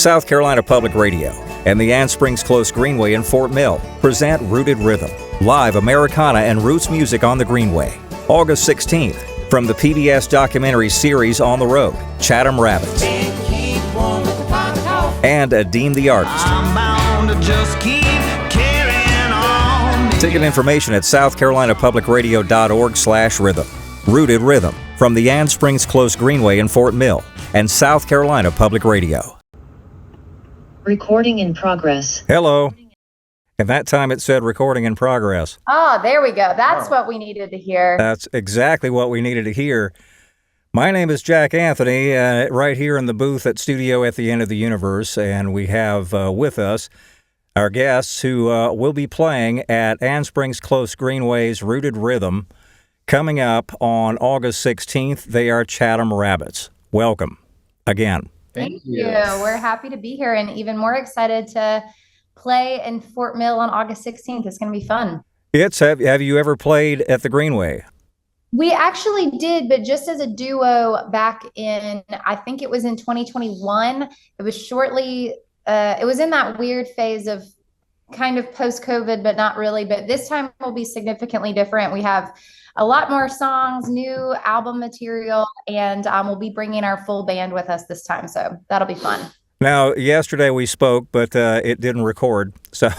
South Carolina Public Radio and the Anne Springs Close Greenway in Fort Mill present Rooted Rhythm, live Americana and roots music on the Greenway. August 16th, from the PBS documentary series On the Road, Chatham Rabbits, and Adeem the Artist. Ticket information at southcarolinapublicradio.org/rhythm. Rooted Rhythm from the Anne Springs Close Greenway in Fort Mill and South Carolina Public Radio. Recording in progress. Hello. And that time it said recording in progress. Oh, there we go. That's what we needed to hear. That's exactly what we needed to hear. My name is Jack Anthony, right here in the booth at Studio at the End of the Universe, and we have with us our guests who will be playing at Anne Springs Close Greenway's Rooted Rhythm coming up on August 16th. They are Chatham Rabbits. Welcome again. Thank you. We're happy to be here and even more excited to play in Fort Mill on August 16th. It's going to be fun. Have you ever played at the Greenway? We actually did, but just as a duo back in, I think it was in 2021. It was shortly, it was in that weird phase of kind of post-COVID, but not really. But this time will be significantly different. We have a lot more songs, new album material, and we'll be bringing our full band with us this time. So that'll be fun. Now, yesterday we spoke, but it didn't record. So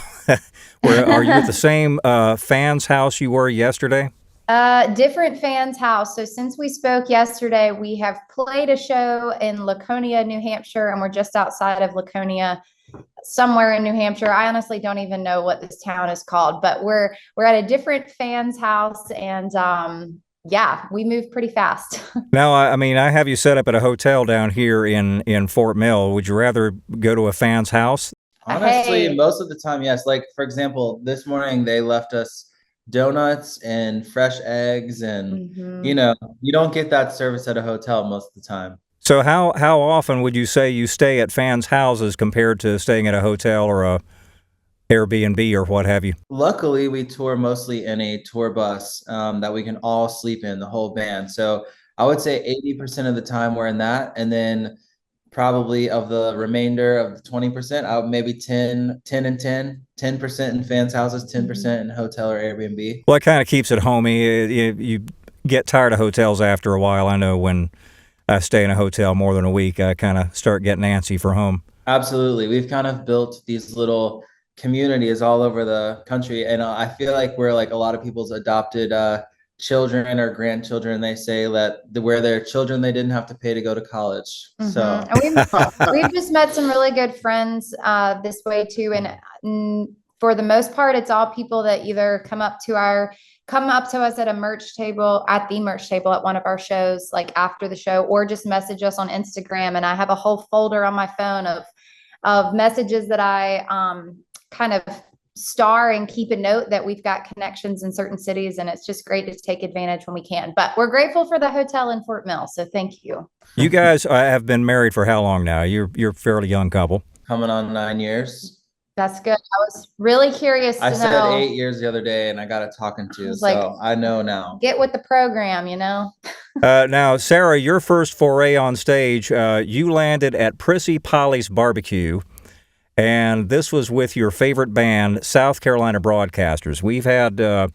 are you at the same fans' house you were yesterday? Different fans' house. So since we spoke yesterday, we have played a show in Laconia, New Hampshire, and we're just outside of Laconia, somewhere in New Hampshire. I honestly don't even know what this town is called, but we're at a different fans' house, and yeah, we move pretty fast. Now, I mean, I have you set up at a hotel down here in Fort Mill. Would you rather go to a fan's house? Honestly, most of the time, yes. Like, for example, this morning they left us donuts and fresh eggs, and you know, you don't get that service at a hotel most of the time. So how often would you say you stay at fans' houses compared to staying at a hotel or a Airbnb or what have you? Luckily, we tour mostly in a tour bus that we can all sleep in, the whole band. So I would say 80% of the time we're in that, and then probably of the remainder of the 20%, maybe 10% in fans' houses, 10% in hotel or Airbnb. Well, it kind of keeps it homey. You get tired of hotels after a while. I know when I stay in a hotel more than a week, I kind of start getting antsy for home. Absolutely. We've kind of built these little communities all over the country, and I feel like we're like a lot of people's adopted children or grandchildren. They say that we're their children. They didn't have to pay to go to college. So we've just met some really good friends this way too, and for the most part, it's all people that either come up to us at the merch table at one of our shows, like after the show, or just message us on Instagram. And I have a whole folder on my phone of messages that I kind of star and keep a note that we've got connections in certain cities, and it's just great to take advantage when we can. But we're grateful for the hotel in Fort Mill, so thank you. You guys have been married for how long now? You're a fairly young couple. Coming on 9 years. That's good. I was really curious to know. I said 8 years the other day, and I got it talking to you, so I know now. Get with the program, you know. Now, Sarah, your first foray on stage, you landed at Prissy Polly's Barbecue, and this was with your favorite band, South Carolina Broadcasters. We've had the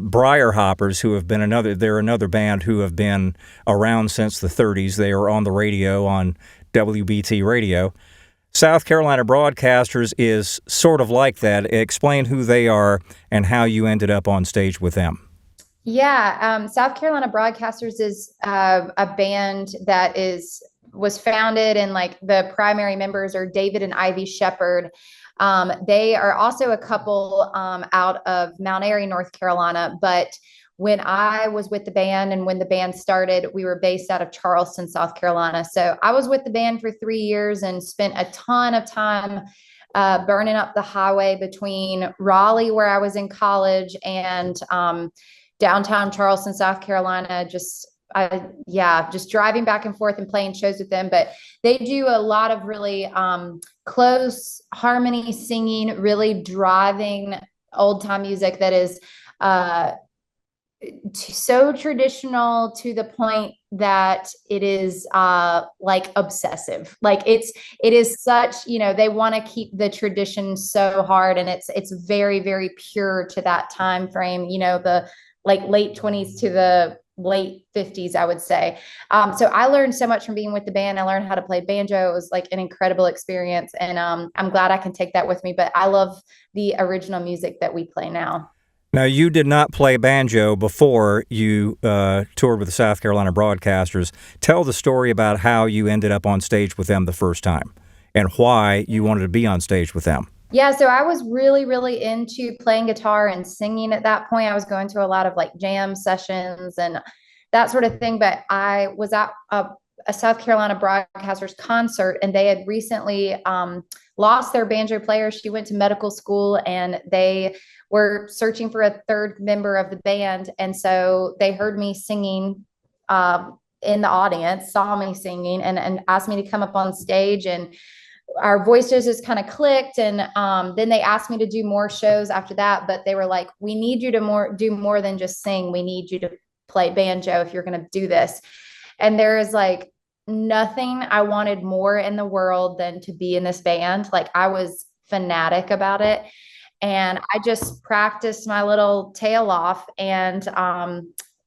Briar Hoppers, who have been another band who have been around since the 30s. They were on the radio on WBT radio. South Carolina Broadcasters is sort of like that. Explain who they are and how you ended up on stage with them. Yeah, South Carolina Broadcasters is a band that was founded, and like the primary members are David and Ivy Shepard. They are also a couple out of Mount Airy, North Carolina, but when I was with the band and when the band started, we were based out of Charleston, South Carolina. So I was with the band for 3 years and spent a ton of time burning up the highway between Raleigh, where I was in college, and downtown Charleston, South Carolina, just driving back and forth and playing shows with them. But they do a lot of really close harmony singing, really driving old time music that is so traditional to the point that it is like obsessive. Like it is such, they want to keep the tradition so hard, and it's very, very pure to that time frame, the like late 20s to the late 50s, I would say. So I learned so much from being with the band. I learned how to play banjo. It was like an incredible experience, and I'm glad I can take that with me. But I love the original music that we play now. Now, you did not play banjo before you toured with the South Carolina Broadcasters. Tell the story about how you ended up on stage with them the first time and why you wanted to be on stage with them. Yeah, so I was really, really into playing guitar and singing at that point. I was going to a lot of like jam sessions and that sort of thing. But I was at a South Carolina Broadcasters concert, and they had recently lost their banjo player. She went to medical school, and they were searching for a third member of the band. And so they heard me singing in the audience, saw me singing, and asked me to come up on stage. And our voices just kind of clicked. And then they asked me to do more shows after that. But they were like, we need you to do more than just sing. We need you to play banjo if you're going to do this. And there is like nothing I wanted more in the world than to be in this band. Like, I was fanatic about it. And I just practiced my little tail off. And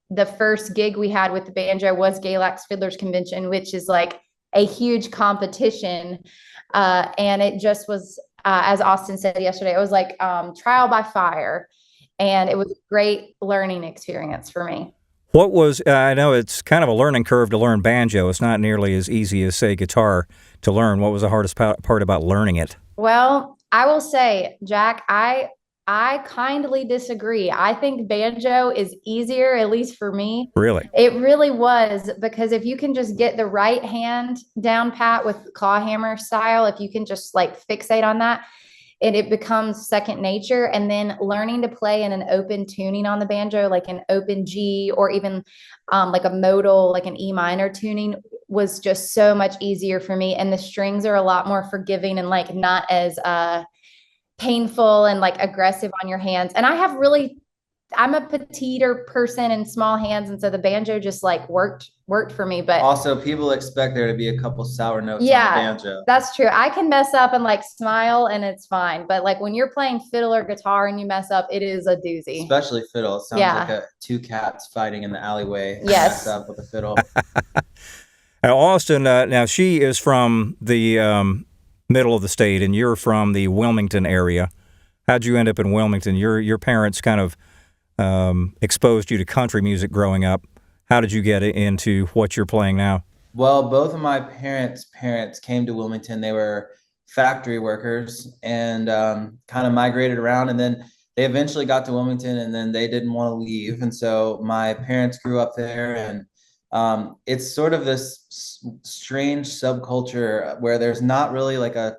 the first gig we had with the banjo was Galax Fiddlers Convention, which is like a huge competition. And it just was, as Austin said yesterday, it was like trial by fire. And it was a great learning experience for me. What was, I know it's kind of a learning curve to learn banjo. It's not nearly as easy as, say, guitar to learn. What was the hardest part about learning it? Well, I will say, Jack, I kindly disagree. I think banjo is easier, at least for me. Really? It really was, because if you can just get the right hand down pat with claw hammer style, if you can just like fixate on that, it becomes second nature. And then learning to play in an open tuning on the banjo, like an open G, or even like a modal, like an E minor tuning, was just so much easier for me. And the strings are a lot more forgiving and like not as painful and like aggressive on your hands. And I'm a petiter person and small hands. And so the banjo just like worked for me. But also, people expect there to be a couple sour notes on the banjo. That's true. I can mess up and like smile and it's fine. But like when you're playing fiddle or guitar and you mess up, it is a doozy. Especially fiddle. It sounds like two cats fighting in the alleyway. Yes. Mess up with a fiddle. Now, Austin, now she is from the middle of the state, and you're from the Wilmington area. How'd you end up in Wilmington? Your parents kind of exposed you to country music growing up. How did you get into what you're playing now? Well, both of my parents' came to Wilmington. They were factory workers and kind of migrated around, and then they eventually got to Wilmington, and then they didn't want to leave. And so my parents grew up there, and it's sort of this strange subculture where there's not really like a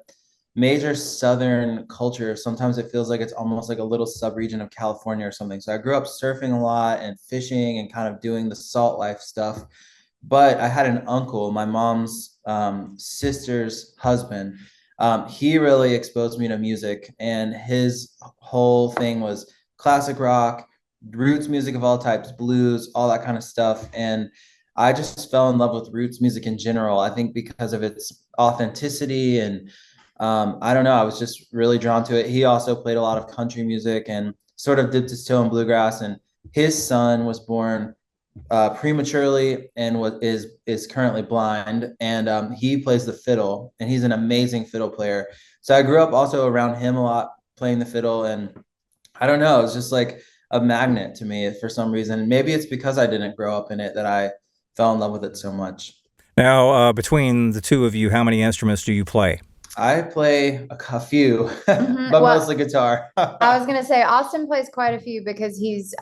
major Southern culture. Sometimes it feels like it's almost like a little sub-region of California or something. So I grew up surfing a lot and fishing and kind of doing the salt life stuff. But I had an uncle, my mom's sister's husband. He really exposed me to music, and his whole thing was classic rock, roots music of all types, blues, all that kind of stuff. And I just fell in love with roots music in general. I think because of its authenticity, and I don't know, I was just really drawn to it. He also played a lot of country music and sort of dipped his toe in bluegrass. And his son was born prematurely and is currently blind. And he plays the fiddle, and he's an amazing fiddle player. So I grew up also around him a lot, playing the fiddle. And I don't know, it's just like a magnet to me for some reason. Maybe it's because I didn't grow up in it that I fell in love with it so much. Now, between the two of you, how many instruments do you play? I play a few, but mostly guitar. I was going to say Austin plays quite a few, because he's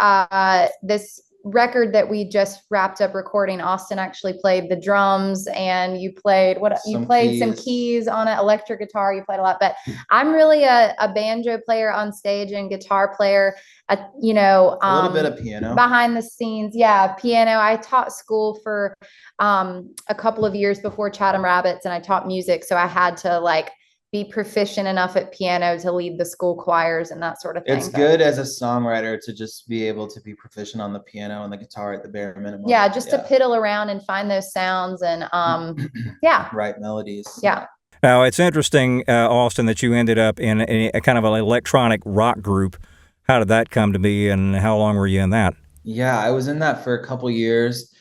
this record that we just wrapped up recording. Austin actually played the drums, and you played some keys on an electric guitar. You played a lot, but I'm really a banjo player on stage and guitar player. A little bit of piano behind the scenes. Yeah, piano. I taught school for a couple of years before Chatham Rabbits, and I taught music, so I had to like be proficient enough at piano to lead the school choirs and that sort of thing. It's good as a songwriter to just be able to be proficient on the piano and the guitar at the bare minimum. Yeah, just to piddle around and find those sounds and right melodies. Yeah. Now, it's interesting, Austin, that you ended up in a kind of an electronic rock group. How did that come to be, and how long were you in that? Yeah, I was in that for a couple years.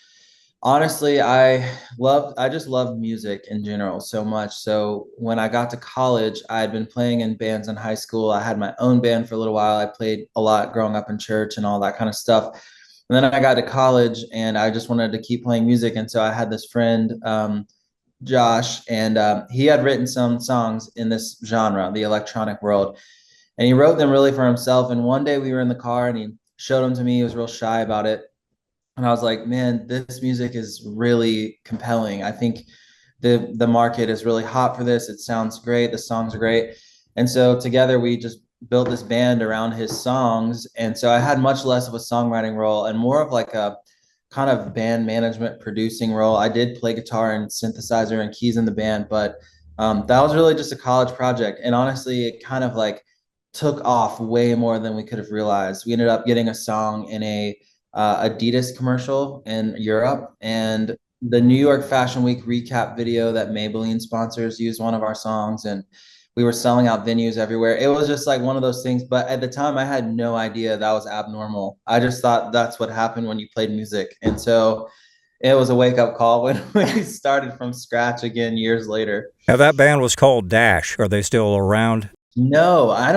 Honestly, I just loved music in general so much. So when I got to college, I had been playing in bands in high school. I had my own band for a little while. I played a lot growing up in church and all that kind of stuff. And then I got to college and I just wanted to keep playing music. And so I had this friend, Josh, and he had written some songs in this genre, the electronic world. And he wrote them really for himself. And one day we were in the car and he showed them to me. He was real shy about it. And I was like, man, this music is really compelling. I think the market is really hot for this. It sounds great. The songs are great. And so together we just built this band around his songs. And so I had much less of a songwriting role and more of like a kind of band management producing role. I did play guitar and synthesizer and keys in the band, but that was really just a college project. And honestly, it kind of like took off way more than we could have realized. We ended up getting a song in a Adidas commercial in Europe, and the New York Fashion Week recap video that Maybelline sponsors used one of our songs, and we were selling out venues everywhere. It was just like one of those things, but at the time I had no idea that was abnormal. I just thought that's what happened when you played music. And so it was a wake-up call when we started from scratch again years later. Now, that band was called Dash. Are they still around? No, I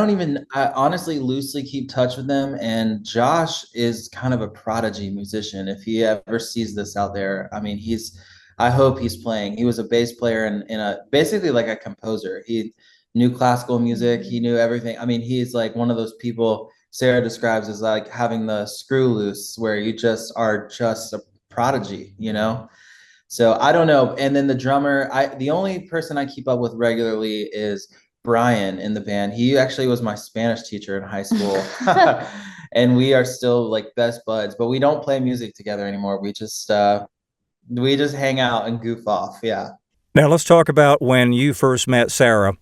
honestly loosely keep touch with them. And Josh is kind of a prodigy musician. If he ever sees this out there, I mean, I hope he's playing. He was a bass player and basically like a composer. He knew classical music. He knew everything. I mean, he's like one of those people Sarah describes as like having the screw loose, where you just are just a prodigy, you know? So I don't know. And then the drummer, the only person I keep up with regularly is Brian in the band. He actually was my Spanish teacher in high school. And we are still like best buds, but we don't play music together anymore. We just hang out and goof off. Yeah. Now let's talk about when you first met Sarah.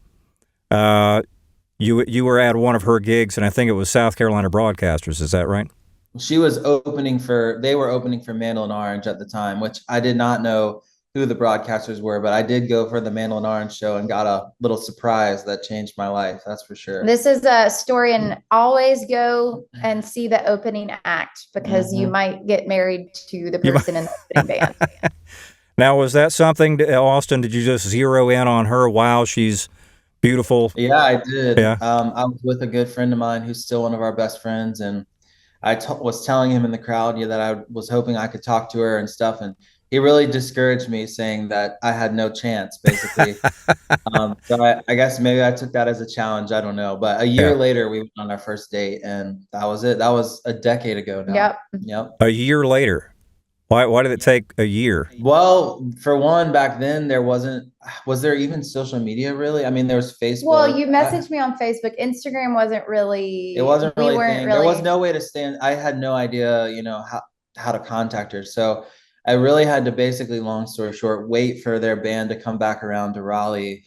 You were at one of her gigs, and I think it was South Carolina Broadcasters. Is that right? They were opening for Mandolin Orange at the time, which I did not know who the broadcasters were, but I did go for the Mandolin Orange show and got a little surprise that changed my life. That's for sure. This is a story, and always go and see the opening act, because you might get married to the person in the opening band. Now, was that something, Austin, did you just zero in on her? Wow, she's beautiful. Yeah, I did. Yeah. I was with a good friend of mine who's still one of our best friends, and I was telling him in the crowd that I was hoping I could talk to her and stuff, and he really discouraged me, saying that I had no chance, basically. So I guess maybe I took that as a challenge. I don't know. But a year later, we went on our first date, and that was it. That was a decade ago now. Yep. A year later. Why did it take a year? Well, for one, back then was there even social media really? I mean, there was Facebook. Well, you messaged me on Facebook. Instagram wasn't really. It wasn't really a thing. There was no way to I had no idea, how to contact her. So I really had to basically, long story short, wait for their band to come back around to Raleigh,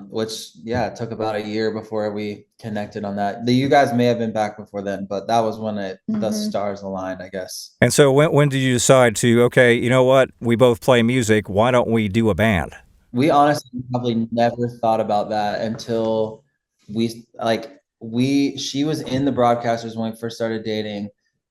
which, it took about a year before we connected on that. You guys may have been back before then, but that was when the stars aligned, I guess. And so when did you decide to, okay, you know what, we both play music, why don't we do a band? We honestly probably never thought about that until she was in the broadcasters when we first started dating.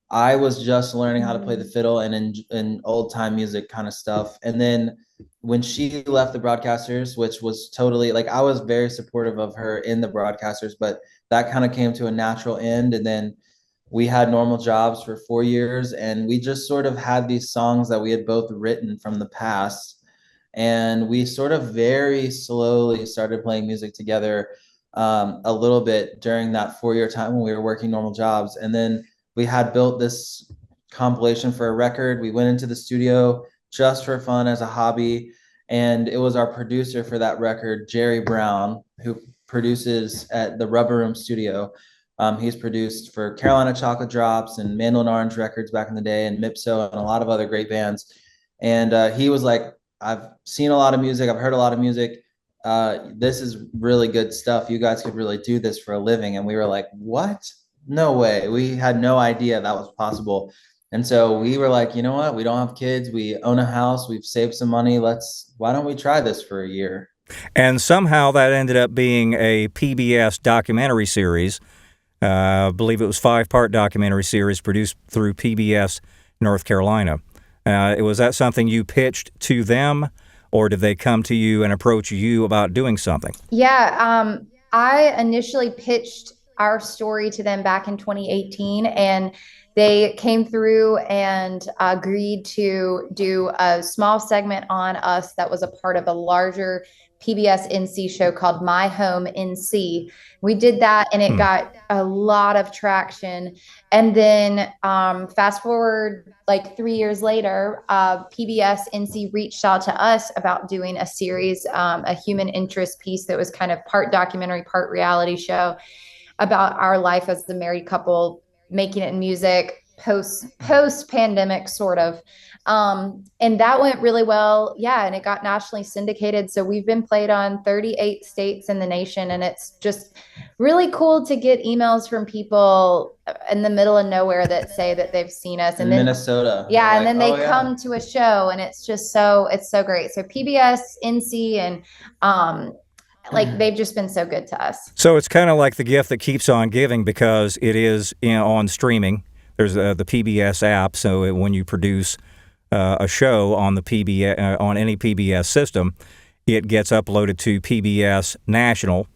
I was just learning how to play the fiddle and in old time music kind of stuff. And then when she left the broadcasters, which was totally I was very supportive of her in the broadcasters, but that kind of came to a natural end. And then we had normal jobs for 4 years, and we just sort of had these songs that we had both written from the past. And we sort of very slowly started playing music together a little bit during that 4-year time when we were working normal jobs. And then we had built this compilation for a record. We went into the studio just for fun as a hobby. And it was our producer for that record, Jerry Brown, who produces at the Rubber Room Studio. He's produced for Carolina Chocolate Drops and Mandolin Orange Records back in the day, and Mipso, and a lot of other great bands. And he was like, I've seen a lot of music. I've heard a lot of music. this is really good stuff. You guys could really do this for a living. And we were like, what? No way. We had no idea that was possible. And so we were like, you know what? We don't have kids. We own a house. We've saved some money. Why don't we try this for a year? And somehow that ended up being a PBS documentary series. I believe it was 5-part documentary series produced through PBS North Carolina. Was that something you pitched to them, or did they come to you and approach you about doing something? Yeah, I initially pitched our story to them back in 2018, and they came through and agreed to do a small segment on us that was a part of a larger PBS NC show called My Home NC. We did that, and it got a lot of traction. And then fast forward like 3 years later, PBS NC reached out to us about doing a series, a human interest piece that was kind of part documentary, part reality show about our life as the married couple, making it in music post pandemic, sort of. And that went really well. Yeah. And it got nationally syndicated. So we've been played on 38 states in the nation. And it's just really cool to get emails from people in the middle of nowhere that say that they've seen us. And in Minnesota. Yeah. Like, and then they come to a show, and it's just it's so great. So PBS, NC, and, like, they've just been so good to us. So it's kind of like the gift that keeps on giving, because it is on streaming. There's the PBS app. So when you produce a show on the PBS on any PBS system, it gets uploaded to PBS National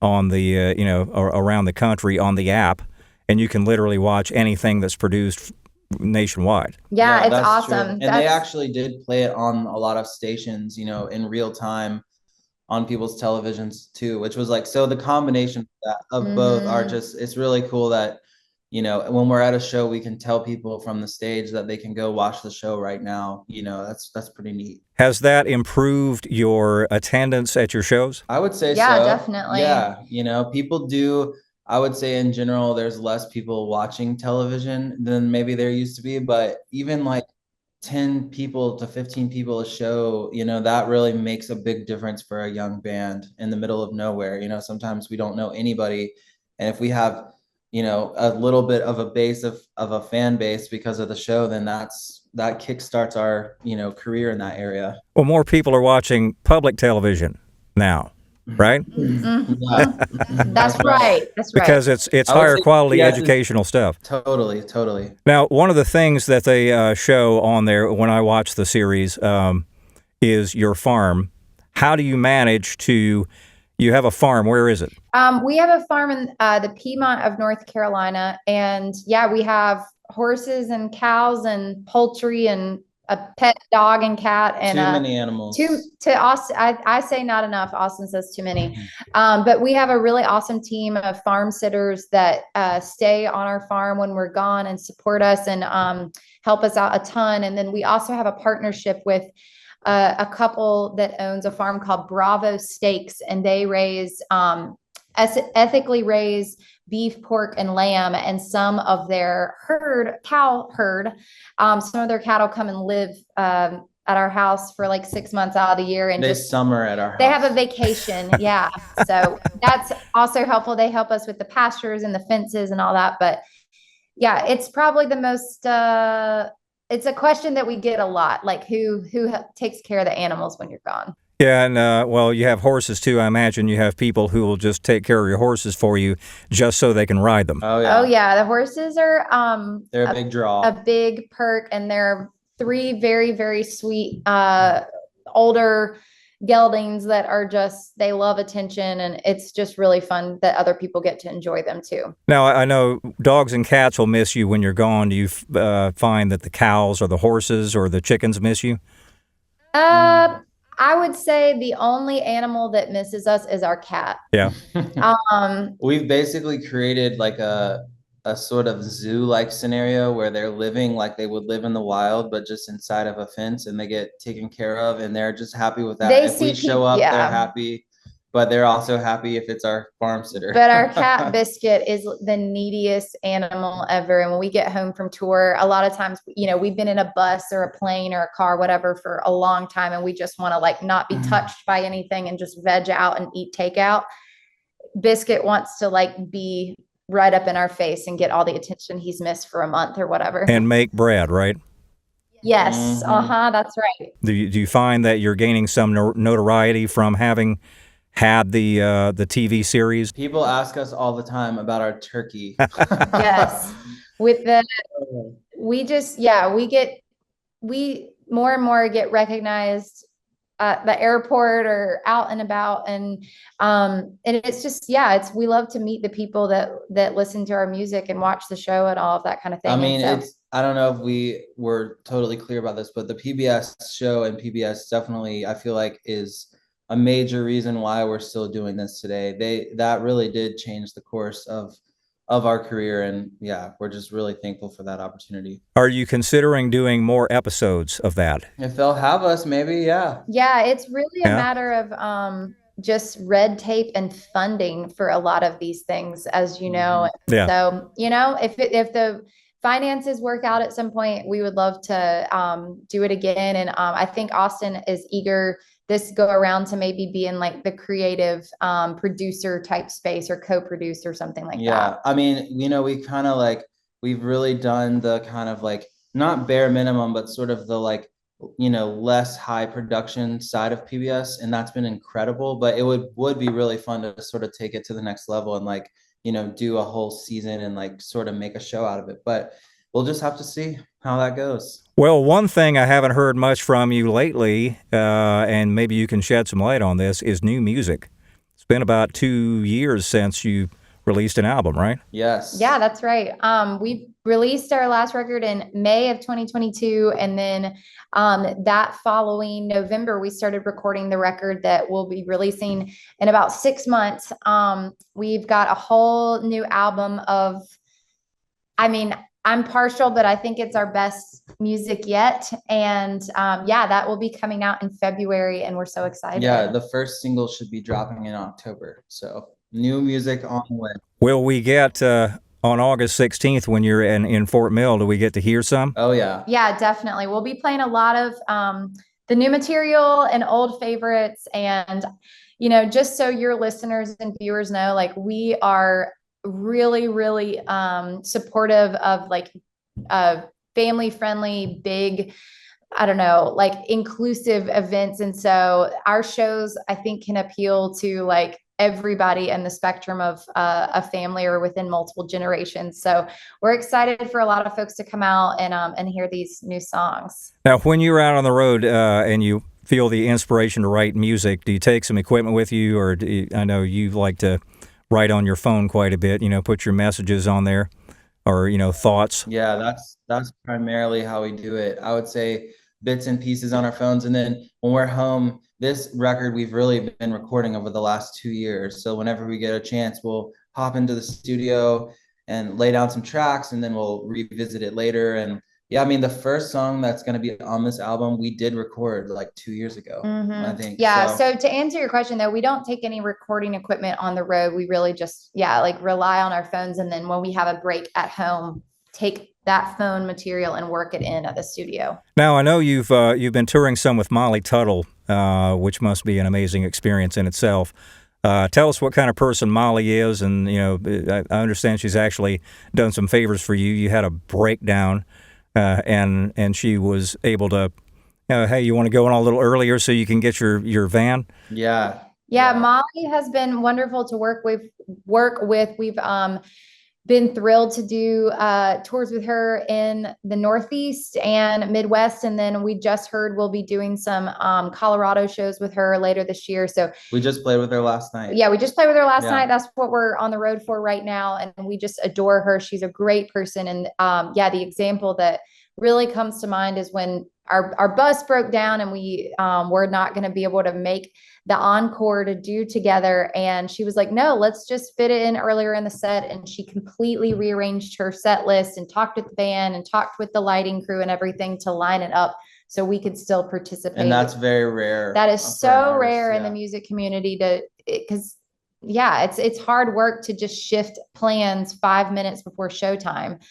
on the around the country on the app, and you can literally watch anything that's produced nationwide. Yeah, it's awesome. And they actually did play it on a lot of stations, in real time on people's televisions too, which was like, so the combination of both are just, it's really cool that, when we're at a show, we can tell people from the stage that they can go watch the show right now. That's pretty neat. Has that improved your attendance at your shows? I would say so. Yeah, definitely. Yeah. People do. I would say in general, there's less people watching television than maybe there used to be, but even like 10 people to 15 people a show, that really makes a big difference for a young band in the middle of nowhere. Sometimes we don't know anybody. And if we have, a little bit of a base of a fan base because of the show, then that kickstarts our, career in that area. Well, more people are watching public television now, right? That's right. Because it's higher quality educational stuff. Totally. Now, one of the things that they show on there when I watch the series is your farm. How do you manage to? You have a farm. Where is it? We have a farm in the Piedmont of North Carolina, and we have horses and cows and poultry and a pet dog and cat, and too many animals. To Austin, I say not enough. Austin says too many. But we have a really awesome team of farm sitters that stay on our farm when we're gone and support us and help us out a ton. And then we also have a partnership with a couple that owns a farm called Bravo Steaks, and they raise ethically raise beef, pork, and lamb, and some of their cow herd, some of their cattle come and live at our house for like 6 months out of the year, and they summer at our house. They have a vacation. Yeah. So that's also helpful. They help us with the pastures and the fences and all that. But yeah, it's probably the most, it's a question that we get a lot, like who takes care of the animals when you're gone? Yeah, and well, you have horses too. I imagine you have people who will just take care of your horses for you just so they can ride them. Oh yeah. Oh yeah. The horses are they're a big draw. A big perk, and they're 3 very, very sweet older geldings that are just, they love attention, and it's just really fun that other people get to enjoy them too. Now, I know dogs and cats will miss you when you're gone. Do you find that the cows or the horses or the chickens miss you? I would say the only animal that misses us is our cat. Yeah. We've basically created like a sort of zoo-like scenario where they're living like they would live in the wild, but just inside of a fence, and they get taken care of, and they're just happy with that. If we show up, they're happy. but they're also happy if it's our farm sitter. But our cat Biscuit is the neediest animal ever. And when we get home from tour, a lot of times, you know, we've been in a bus or a plane or a car, whatever, for a long time. And we just want to like not be touched by anything and just veg out and eat takeout. Biscuit wants to like be right up in our face and get all the attention he's missed for a month or whatever. And make bread, right? Yes. That's right. Do you find that you're gaining some notoriety from having had the TV series? People ask us all the time about our turkey. Yes. We more and more get recognized at the airport or out and about. And it's just, we love to meet the people that listen to our music and watch the show and all of that kind of thing. I mean, I don't know if we were totally clear about this, but the PBS show and PBS definitely, I feel like, is a major reason why we're still doing this today. That really did change the course of our career, and we're just really thankful for that opportunity. Are you considering doing more episodes of that? If they'll have us, maybe. Yeah, it's really a matter of just red tape and funding for a lot of these things, as you know. So, you know, if the finances work out at some point, we would love to do it again. And I think Austin is eager this go around to maybe be in like the creative producer type space or co-produce or something like that. Yeah, I mean, you know, we've really done the kind of like not bare minimum, but sort of the like, you know, less high production side of PBS, and that's been incredible. But it would be really fun to sort of take it to the next level and like, you know, do a whole season and like sort of make a show out of it. But we'll just have to see how that goes. Well, one thing I haven't heard much from you lately, and maybe you can shed some light on this, is new music. It's been about 2 years since you released an album, right? Yes. Yeah, that's right. We released our last record in May of 2022. And then that following November, we started recording the record that we'll be releasing in about 6 months. We've got a whole new album of, I mean, I'm partial, but I think it's our best music yet. And that will be coming out in February, and we're so excited. Yeah, the first single should be dropping in October. So new music on the way. Will we get on August 16th when you're in Fort Mill, do we get to hear some? Oh, yeah. Yeah, definitely. We'll be playing a lot of the new material and old favorites. And, you know, just so your listeners and viewers know, like, we are really, really supportive of like family friendly, big, I don't know, like inclusive events. And so our shows, I think, can appeal to like everybody in the spectrum of a family or within multiple generations. So we're excited for a lot of folks to come out and hear these new songs. Now, when you're out on the road and you feel the inspiration to write music, do you take some equipment with you, or I know you like to write on your phone quite a bit, you know, put your messages on there, or, you know, thoughts? Yeah, that's primarily how we do it. I would say bits and pieces on our phones. And then when we're home, this record we've really been recording over the last 2 years. So whenever we get a chance, we'll hop into the studio and lay down some tracks, and then we'll revisit it later. And yeah, I mean, the first song that's going to be on this album, we did record like 2 years ago, I think. Yeah. So to answer your question, though, we don't take any recording equipment on the road. We really just, like rely on our phones. And then when we have a break at home, take that phone material and work it in at the studio. Now, I know you've been touring some with Molly Tuttle, which must be an amazing experience in itself. Tell us what kind of person Molly is. And, you know, I understand she's actually done some favors for you. You had a breakdown. And she was able to, hey, you want to go in a little earlier so you can get your van? Yeah. Molly has been wonderful to work with. We've been thrilled to do tours with her in the Northeast and Midwest. And then we just heard we'll be doing some Colorado shows with her later this year. So we just played with her last night. Yeah, we just played with her last night. That's what we're on the road for right now. And we just adore her. She's a great person. And the example that really comes to mind is when our bus broke down and we were not going to be able to make the encore to do together. And she was like, no, let's just fit it in earlier in the set. And she completely rearranged her set list and talked with the band and talked with the lighting crew and everything to line it up so we could still participate. And that's very rare. That is for so an artist, rare in yeah. the music community because it's hard work to just shift plans 5 minutes before showtime.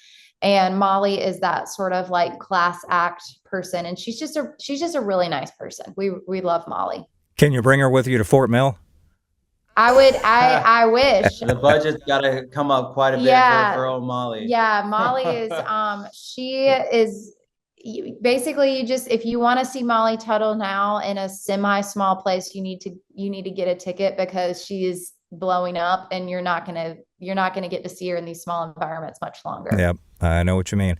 And Molly is that sort of like class act person, and she's just a really nice person. We love Molly. Can you bring her with you to Fort Mill? I wish. The budget's got to come up quite a bit for old Molly. Yeah, Molly is she is basically, if you want to see Molly Tuttle now in a semi-small place, you need to get a ticket, because she is blowing up, and you're not gonna get to see her in these small environments much longer. Yep, I know what you mean.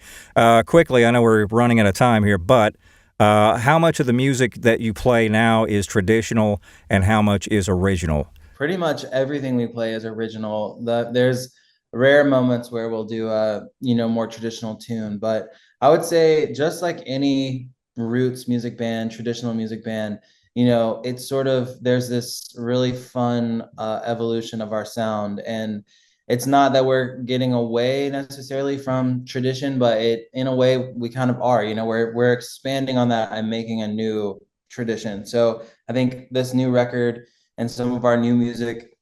Quickly, I know we're running out of time here, but how much of the music that you play now is traditional, and how much is original? Pretty much everything we play is original. There's rare moments where we'll do a more traditional tune, but I would say, just like any roots music band, traditional music band, it's sort of, there's this really fun evolution of our sound, and it's not that we're getting away necessarily from tradition, but in a way we kind of are. We're expanding on that and making a new tradition. So I think this new record and some of our new music,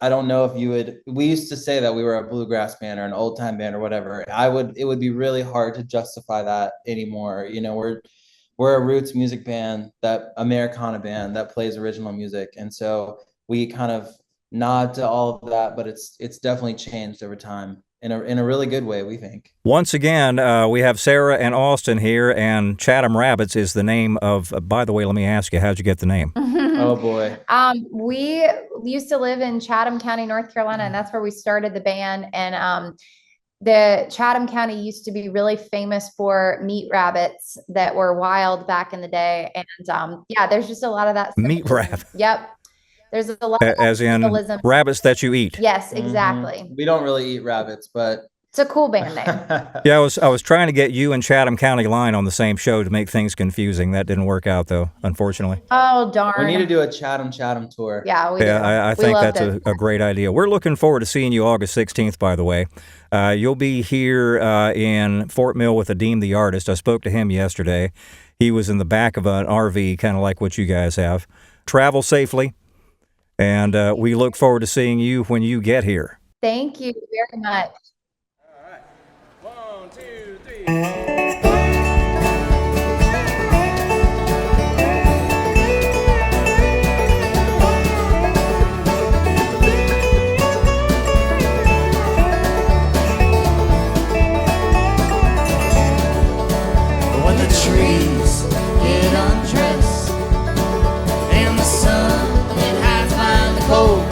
I don't know if we used to say that we were a bluegrass band or an old time band or whatever. It would be really hard to justify that anymore. We're a roots music band, that Americana band that plays original music. And so we kind of nod to all of that, but it's definitely changed over time in a really good way, we think. Once again, we have Sarah and Austin here, and Chatham Rabbits is the name of, by the way, let me ask you, how'd you get the name? Oh boy. We used to live in Chatham County, North Carolina, and that's where we started the band. And the Chatham County used to be really famous for meat rabbits that were wild back in the day. And there's just a lot of that. Meat rabbit. Yep. There's a lot of as in symbolism. Rabbits that you eat. Yes, exactly. Mm-hmm. We don't really eat rabbits, but it's a cool band name. Yeah, I was trying to get you and Chatham County Line on the same show to make things confusing. That didn't work out, though, unfortunately. Oh, darn. We need to do a Chatham tour. Yeah, we do. I think that's a great idea. We're looking forward to seeing you August 16th, by the way. You'll be here in Fort Mill with Adeem the Artist. I spoke to him yesterday. He was in the back of an RV, kind of like what you guys have. Travel safely, and we look forward to seeing you when you get here. Thank you very much. 1, 2, 3. When the trees get undressed and the sun it hides behind the cold,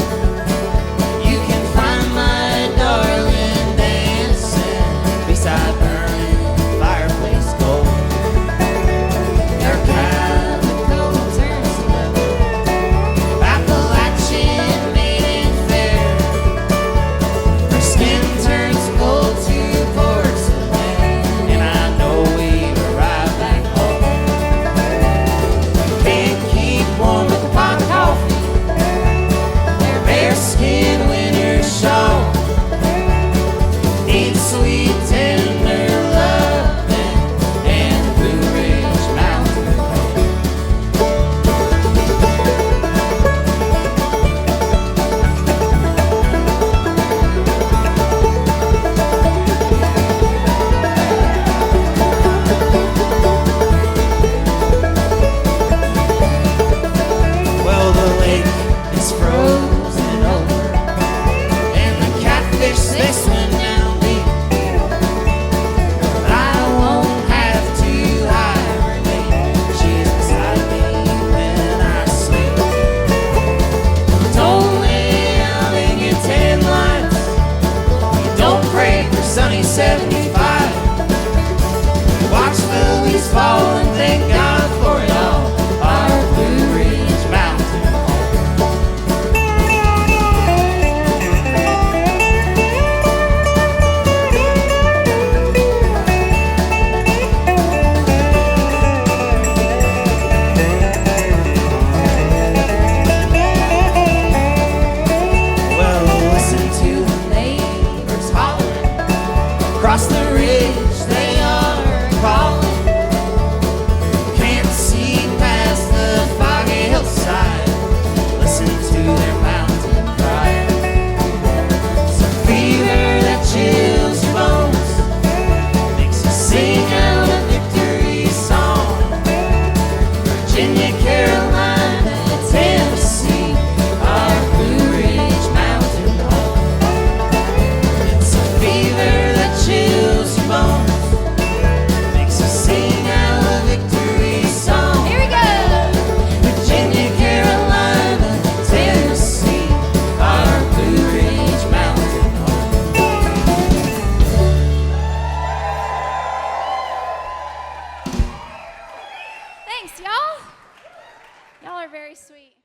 you can find my darling dancing beside burning fireplaces. Y'all are very sweet.